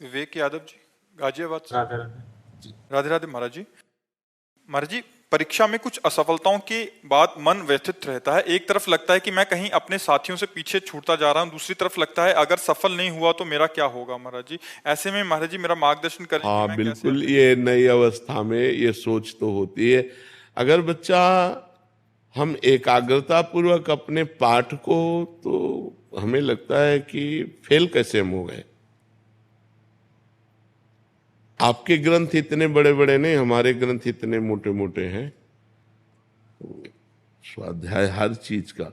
विवेक यादव जी, गाजियाबाद से। राधे राधे। राधे राधे महाराज जी। महाराज जी, परीक्षा में कुछ असफलताओं के बाद मन व्यथित रहता है। एक तरफ लगता है कि मैं कहीं अपने साथियों से पीछे छूटता जा रहा हूं, दूसरी तरफ लगता है अगर सफल नहीं हुआ तो मेरा क्या होगा। महाराज जी, ऐसे में महाराज जी मेरा मार्गदर्शन करें कि हाँ मैं बिल्कुल, कैसे। ये नई अवस्था में ये सोच तो होती है। अगर बच्चा हम एकाग्रता पूर्वक अपने पाठ को, तो हमें लगता है कि फेल कैसे हम हो गए। आपके ग्रंथ इतने बड़े बड़े नहीं, हमारे ग्रंथ इतने मोटे मोटे हैं। स्वाध्याय हर चीज का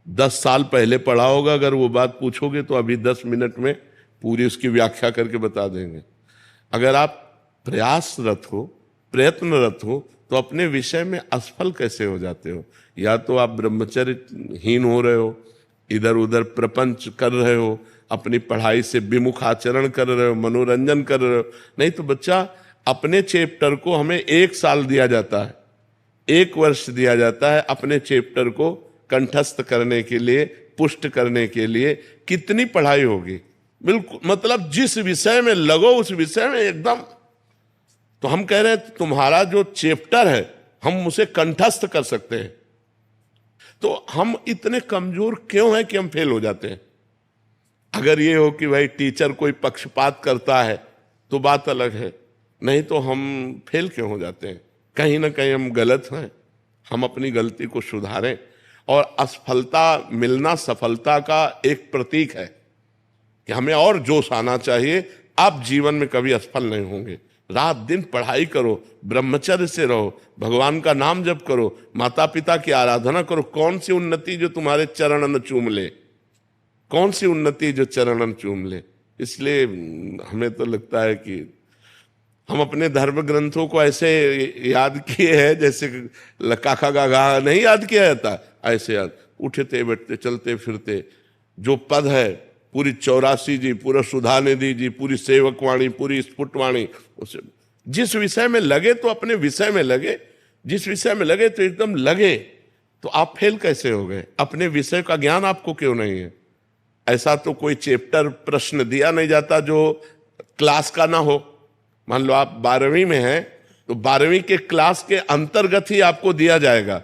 10 साल पहले पढ़ा होगा, अगर वो बात पूछोगे तो अभी 10 मिनट में पूरी उसकी व्याख्या करके बता देंगे। अगर आप प्रयासरत हो, प्रयत्नरत हो, तो अपने विषय में असफल कैसे हो जाते हो। या तो आप ब्रह्मचर्यहीन हो रहे हो, इधर उधर प्रपंच कर रहे हो, अपनी पढ़ाई से विमुख आचरण कर रहे हो, मनोरंजन कर रहे हो। नहीं तो बच्चा, अपने चैप्टर को हमें 1 साल दिया जाता है, 1 वर्ष दिया जाता है अपने चैप्टर को कंठस्थ करने के लिए, पुष्ट करने के लिए। कितनी पढ़ाई होगी। बिल्कुल, मतलब जिस विषय में लगो उस विषय में एकदम। तो हम कह रहे हैं तुम्हारा जो चैप्टर है हम उसे कंठस्थ कर सकते हैं। तो हम इतने कमजोर क्यों हैं कि हम फेल हो जाते हैं। अगर ये हो कि भाई टीचर कोई पक्षपात करता है तो बात अलग है, नहीं तो हम फेल क्यों हो जाते हैं। कहीं ना कहीं हम गलत हैं। हम अपनी गलती को सुधारें। और असफलता मिलना सफलता का एक प्रतीक है कि हमें और जोश आना चाहिए। आप जीवन में कभी असफल नहीं होंगे। रात दिन पढ़ाई करो, ब्रह्मचर्य से रहो, भगवान का नाम जप करो, माता पिता की आराधना करो। कौन सी उन्नति जो तुम्हारे चरणन चूम ले, कौन सी उन्नति जो चरणन चूम ले। इसलिए हमें तो लगता है कि हम अपने धर्म ग्रंथों को ऐसे याद किए हैं जैसे काका गागा नहीं याद किया जाता, ऐसे याद। उठते बैठते चलते फिरते जो पद है, पूरी 84 जी, पूरा सुधानिधि जी, पूरी सेवकवाणी, पूरी स्फुटवाणी, उसे जिस विषय में लगे तो अपने विषय में लगे। जिस विषय में लगे तो एकदम लगे। तो आप फेल कैसे हो गए। अपने विषय का ज्ञान आपको क्यों नहीं है। ऐसा तो कोई चैप्टर प्रश्न दिया नहीं जाता जो क्लास का ना हो। मान लो आप 12वीं में हैं तो 12वीं के क्लास के अंतर्गत ही आपको दिया जाएगा।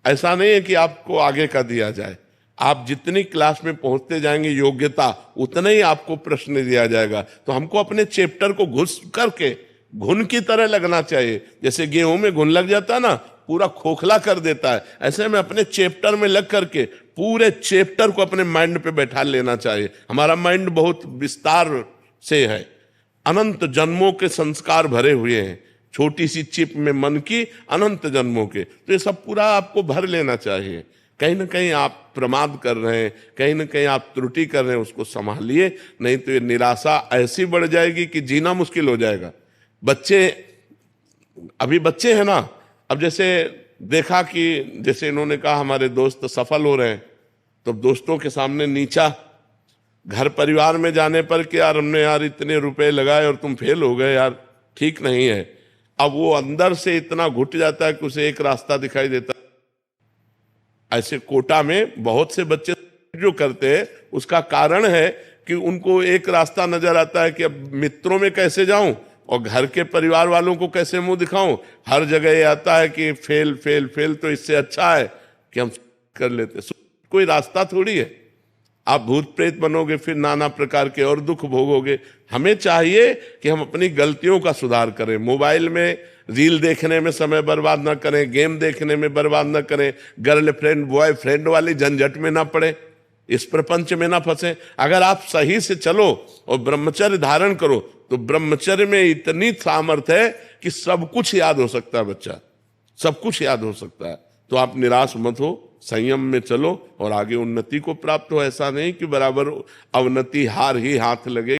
ऐसा नहीं है कि आपको आगे का दिया जाए। आप जितनी क्लास में पहुंचते जाएंगे योग्यता, उतना ही आपको प्रश्न दिया जाएगा। तो हमको अपने चैप्टर को घुस करके घुन की तरह लगना चाहिए। जैसे गेहूं में घुन लग जाता है ना, पूरा खोखला कर देता है, ऐसे में अपने चैप्टर में लग करके पूरे चैप्टर को अपने माइंड पे बैठा लेना चाहिए। हमारा माइंड बहुत विस्तार से है, अनंत जन्मों के संस्कार भरे हुए हैं। छोटी सी चिप में मन की अनंत जन्मों के, तो ये सब पूरा आपको भर लेना चाहिए। कहीं ना कहीं आप प्रमाद कर रहे हैं, कहीं ना कहीं आप त्रुटि कर रहे हैं, उसको संभालिए। नहीं तो ये निराशा ऐसी बढ़ जाएगी कि जीना मुश्किल हो जाएगा। बच्चे, अभी बच्चे हैं ना, अब जैसे देखा कि जैसे इन्होंने कहा हमारे दोस्त सफल हो रहे हैं, तो दोस्तों के सामने नीचा, घर परिवार में जाने पर कि यार हमने यार इतने रुपए लगाए और तुम फेल हो गए, यार ठीक नहीं है। अब वो अंदर से इतना घुट जाता है कि उसे एक रास्ता दिखाई देता है। ऐसे कोटा में बहुत से बच्चे जो करते हैं, उसका कारण है कि उनको एक रास्ता नजर आता है कि अब मित्रों में कैसे जाऊं और घर के परिवार वालों को कैसे मुंह दिखाऊं। हर जगह ये आता है कि फेल फेल फेल, तो इससे अच्छा है कि हम कर लेते। कोई रास्ता थोड़ी है। आप भूत प्रेत बनोगे, फिर नाना प्रकार के और दुख भोगोगे। हमें चाहिए कि हम अपनी गलतियों का सुधार करें। मोबाइल में रील देखने में समय बर्बाद ना करें, गेम देखने में बर्बाद ना करें, गर्लफ्रेंड बॉयफ्रेंड वाली झंझट में ना पड़े, इस प्रपंच में ना फंसे। अगर आप सही से चलो और ब्रह्मचर्य धारण करो तो ब्रह्मचर्य में इतनी सामर्थ्य है कि सब कुछ याद हो सकता है। बच्चा सब कुछ याद हो सकता है। तो आप निराश मत हो, संयम में चलो और आगे उन्नति को प्राप्त हो। ऐसा नहीं कि बराबर अवनति हार ही हाथ लगे।